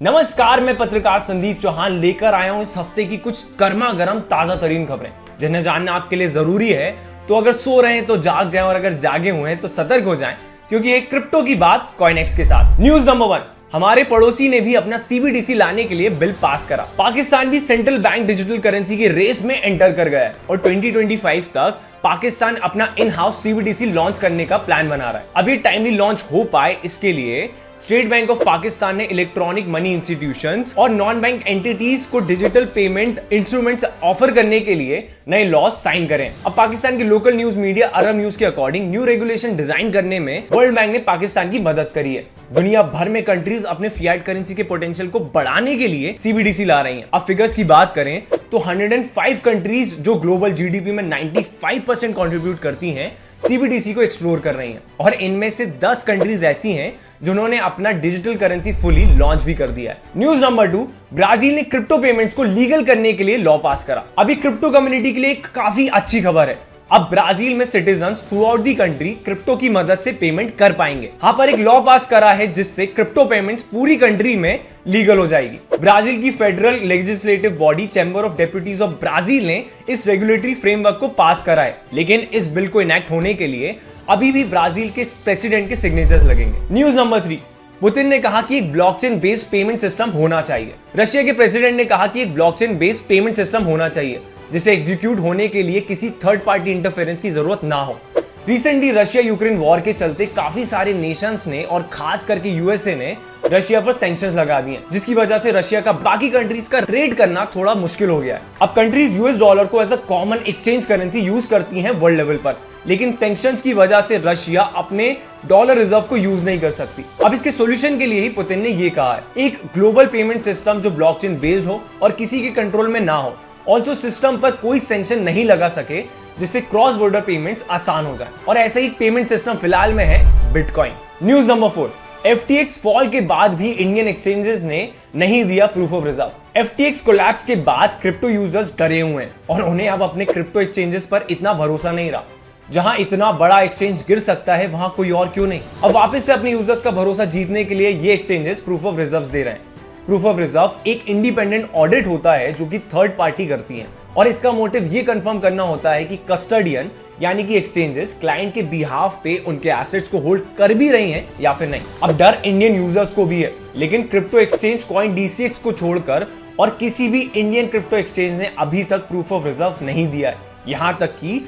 नमस्कार, मैं पत्रकार संदीप चौहान लेकर आया हूं इस हफ्ते की कुछ गर्मा गर्म ताजा तरीन खबरें जिन्हें जानना आपके लिए जरूरी है। तो अगर सो रहे हैं तो जाग जाएं और अगर जागे हुए हैं तो सतर्क हो जाएं, क्योंकि एक क्रिप्टो की बात कॉइनेक्स के साथ। न्यूज नंबर 1, हमारे पड़ोसी ने भी अपना सीबीडीसी लाने के लिए बिल पास करा। पाकिस्तान भी सेंट्रल बैंक डिजिटल करेंसी की रेस में एंटर कर गया है और 2025 तक पाकिस्तान अपना इन हाउस सीबीडीसी लॉन्च करने का प्लान बना रहा है। अभी टाइमली लॉन्च हो पाए इसके लिए स्टेट बैंक ऑफ पाकिस्तान ने इलेक्ट्रॉनिक मनी इंस्टीट्यूशंस और नॉन बैंक एंटिटीज को डिजिटल पेमेंट इंस्ट्रूमेंट्स ऑफर करने के लिए नए लॉज साइन करें। अब पाकिस्तान की local news media Arab News के अकॉर्डिंग न्यू रेगुलेशन डिजाइन करने में वर्ल्ड बैंक ने पाकिस्तान की मदद करी है। दुनिया भर में कंट्रीज अपने फियाट करेंसी के पोटेंशियल को बढ़ाने के लिए सीबीडीसी ला रही हैं। अब फिगर्स की बात करें तो 105 कंट्रीज जो ग्लोबल जीडीपी में 95% कंट्रीब्यूट करती हैं सीबीडीसी को एक्सप्लोर कर रही हैं और इनमें से 10 कंट्रीज ऐसी हैं जिन्होंने अपना डिजिटल करेंसी फुली लॉन्च भी कर दिया है। न्यूज नंबर 2, ब्राजील ने क्रिप्टो पेमेंट्स को लीगल करने के लिए लॉ पास करा। अभी क्रिप्टो कम्युनिटी के लिए एक काफी अच्छी खबर है। अब ब्राजील में citizens through out the country crypto की मदद से पेमेंट कर पाएंगे। यहाँ पर एक लॉ पास करा है जिससे क्रिप्टो पेमेंट्स पूरी कंट्री में लीगल हो जाएगी। ब्राजील की federal legislative body chamber of deputies of Brazil ने इस रेगुलेटरी फ्रेमवर्क को पास करा है, लेकिन इस बिल को इनैक्ट होने के लिए अभी भी ब्राजील के प्रेसिडेंट के सिग्नेचर्स लगेंगे। न्यूज नंबर 3, पुतिन ने कहा कि एक ब्लॉकचेन बेस्ड पेमेंट सिस्टम होना चाहिए। रशिया के प्रेसिडेंट ने कहा कि एक ब्लॉकचेन बेस्ड पेमेंट सिस्टम होना चाहिए जिसे एग्जीक्यूट होने के लिए किसी थर्ड पार्टी इंटरफेरेंस की जरूरत ना हो। रिसेंटली रशिया यूक्रेन वॉर के चलते काफी सारे नेशंस ने और खास करके यूएसए ने रशिया पर सैंक्शंस लगा दिए, जिसकी वजह से रशिया का बाकी कंट्रीज का ट्रेड करना थोड़ा मुश्किल हो गया है। अब कंट्रीज यूएस डॉलर को as a common exchange currency use करती हैं वर्ल्ड लेवल पर, लेकिन सैंक्शंस की वजह से रशिया अपने डॉलर रिजर्व को यूज नहीं कर सकती। अब इसके सॉल्यूशन के लिए ही पुतिन ने ये कहा है, एक ग्लोबल पेमेंट सिस्टम जो ब्लॉकचेन बेस्ड हो और किसी के कंट्रोल में ना हो, ऑल्सो सिस्टम पर कोई सैंक्शन नहीं लगा सके जिससे क्रॉस बॉर्डर पेमेंट्स आसान हो जाए। और ऐसा ही पेमेंट सिस्टम फिलहाल में है bitcoin. News number 4, FTX fall के बाद भी इंडियन एक्सचेंजेस ने नहीं दिया proof of reserve. FTX collapse के बाद क्रिप्टो यूजर्स डरे हुए हैं और उन्हें अब अपने क्रिप्टो एक्सचेंजेस पर इतना भरोसा नहीं रहा। जहां इतना बड़ा एक्सचेंज गिर सकता है वहां कोई और क्यों नहीं। अब वापस से अपने यूजर्स का भरोसा जीतने के लिए ये एक्सचेंजेस प्रूफ ऑफ रिजर्व दे रहे हैं। प्रूफ ऑफ रिजर्व एक इंडिपेंडेंट ऑडिट होता है जो कि थर्ड पार्टी करती है और इसका मोटिव ये कंफर्म करना होता है कि कस्टडियन यानी कि एक्सचेंजेस क्लाइंट के बिहाफ पे उनके एसेट्स को होल्ड कर भी रही हैं या फिर नहीं। अब डर इंडियन यूजर्स को भी है, लेकिन क्रिप्टो एक्सचेंज CoinDCX को छोड़कर और किसी भी इंडियन क्रिप्टो एक्सचेंज ने अभी तक प्रूफ ऑफ रिजर्व नहीं दिया है। यहां तक कि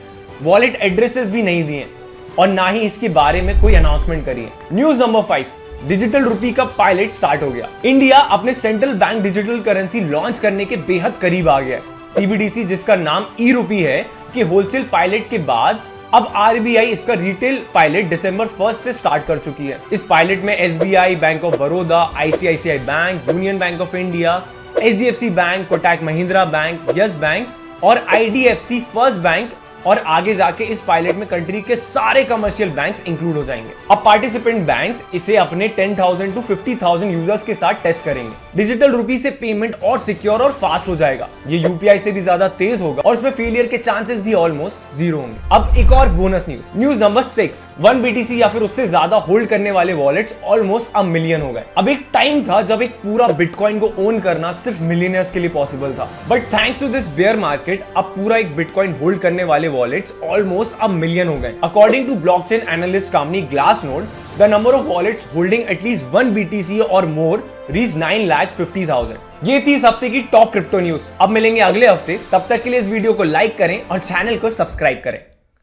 वॉलेट एड्रेसेस भी नहीं दिए और ना ही इसके बारे में कोई अनाउंसमेंट करी है। न्यूज नंबर 5, डिजिटल रुपी का पायलट स्टार्ट हो गया। इंडिया अपने central bank digital currency launch करने के बेहद करीब आ गया है। सीबीडीसी जिसका नाम ई रुपी है कि होलसेल पायलट के बाद अब आरबीआई इसका रिटेल पायलट दिसंबर 1 से स्टार्ट कर चुकी है। इस पायलट में SBI, bank of Baroda, ICICI bank, union bank of India, HDFC bank, Kotak Mahindra bank, yes bank और आईडीएफसी फर्स्ट बैंक और आगे जाके इस पायलट में कंट्री के सारे कमर्शियल बैंक्स इंक्लूड हो जाएंगे। अब पार्टिसिपेंट बैंक्स इसे अपने 10,000 to 50,000 यूजर्स के साथ टेस्ट करेंगे। डिजिटल रुपी से पेमेंट और सिक्योर और फास्ट हो जाएगा। ये यूपीआई से भी ज्यादा तेज होगा और इसमें फेलियर के चांसेस भी ऑलमोस्ट जीरो होंगे। अब एक और बोनस न्यूज नंबर 6, 1 BTC या फिर उससे ज्यादा होल्ड करने वाले वॉलेट्स ऑलमोस्ट 1 मिलियन हो गए। अब एक टाइम था जब एक पूरा बिटकॉइन को ओन करना सिर्फ मिलियनर्स के लिए पॉसिबल था, but thanks to this bear market अब पूरा एक बिटकॉइन होल्ड करने वाले वॉलेट्स ऑलमोस्ट 1 मिलियन हो गए। According to blockchain analyst company Glassnode, the number of wallets holding at least 1 BTC और मोर रीच 9,50,000। ये थी इस हफ्ते की टॉप क्रिप्टो न्यूज। अब मिलेंगे अगले हफ्ते, तब तक के लिए इस वीडियो को लाइक करें और चैनल को सब्सक्राइब करें।